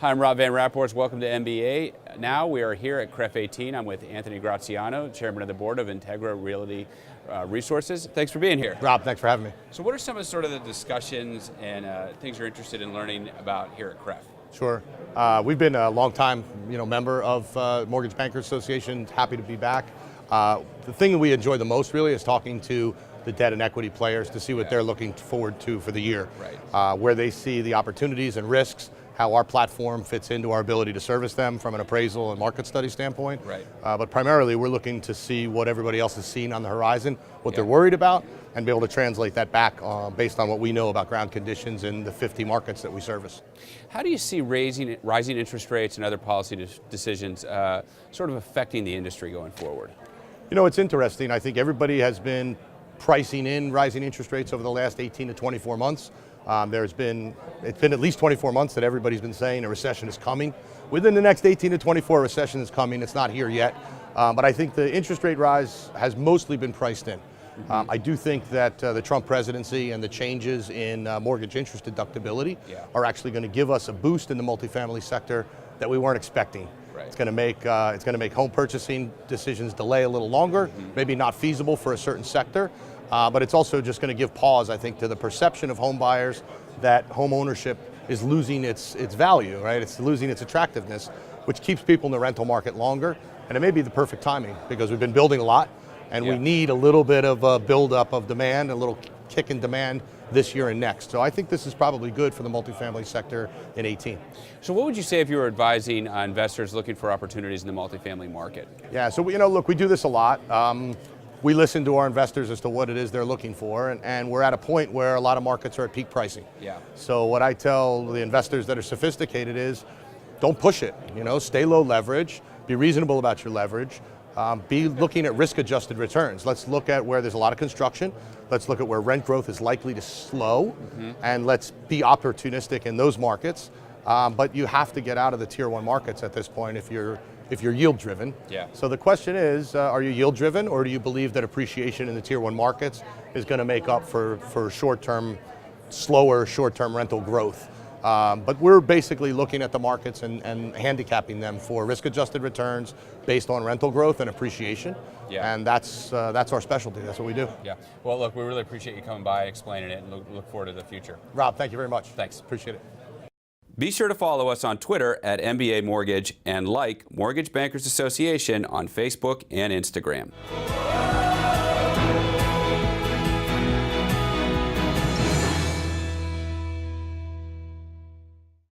Hi, I'm Rob Van Rapports. Welcome to MBANow. We are here at CREF 18. I'm with Anthony Graziano, Chairman of the Board of Integra Realty Resources. Thanks for being here. Rob, thanks for having me. So what are some of the discussions and things you're interested in learning about here at CREF? Sure. We've been a long-time member of Mortgage Bankers Association. Happy to be back. The thing that we enjoy the most really is talking to the debt and equity players to see what they're looking forward to for the year. Right. Where they see the opportunities and risks, how our platform fits into our ability to service them from an appraisal and market study standpoint. Right. But primarily we're looking to see what everybody else is seeing on the horizon, what they're worried about, and be able to translate that back based on what we know about ground conditions in the 50 markets that we service. How do you see rising interest rates and other policy decisions sort of affecting the industry going forward? You know, it's interesting. I think everybody has been pricing in rising interest rates over the last 18 to 24 months. It's been at least 24 months that everybody's been saying a recession is coming. Within the next 18 to 24, a recession is coming. It's not here yet. But I think the interest rate rise has mostly been priced in. I do think that the Trump presidency and the changes in mortgage interest deductibility are actually going to give us a boost in the multifamily sector that we weren't expecting. Right. It's going to make home purchasing decisions delay a little longer, maybe not feasible for a certain sector, but it's also just going to give pause, I think, to the perception of home buyers that home ownership is losing its value, right? It's losing its attractiveness, which keeps people in the rental market longer. And it may be the perfect timing because we've been building a lot and we need a little bit of a buildup of demand, a little kick in demand this year and next. So I think this is probably good for the multifamily sector in 18. So what would you say if you were advising investors looking for opportunities in the multifamily market? Yeah, so look, we do this a lot. We listen to our investors as to what it is they're looking for, and we're at a point where a lot of markets are at peak pricing. Yeah. So what I tell the investors that are sophisticated is, don't push it. Stay low leverage, be reasonable about your leverage, be looking at risk-adjusted returns. Let's look at where there's a lot of construction. Let's look at where rent growth is likely to slow, and let's be opportunistic in those markets. But you have to get out of the tier one markets at this point if you're yield driven. Yeah. So the question is, are you yield driven, or do you believe that appreciation in the tier one markets is going to make up for slower short-term rental growth? But we're basically looking at the markets and handicapping them for risk-adjusted returns based on rental growth and appreciation. Yeah. And that's our specialty. That's what we do. Yeah. Well, look, we really appreciate you coming by, explaining it, and look forward to the future. Rob, thank you very much. Thanks. Appreciate it. Be sure to follow us on Twitter at MBA Mortgage and like Mortgage Bankers Association on Facebook and Instagram.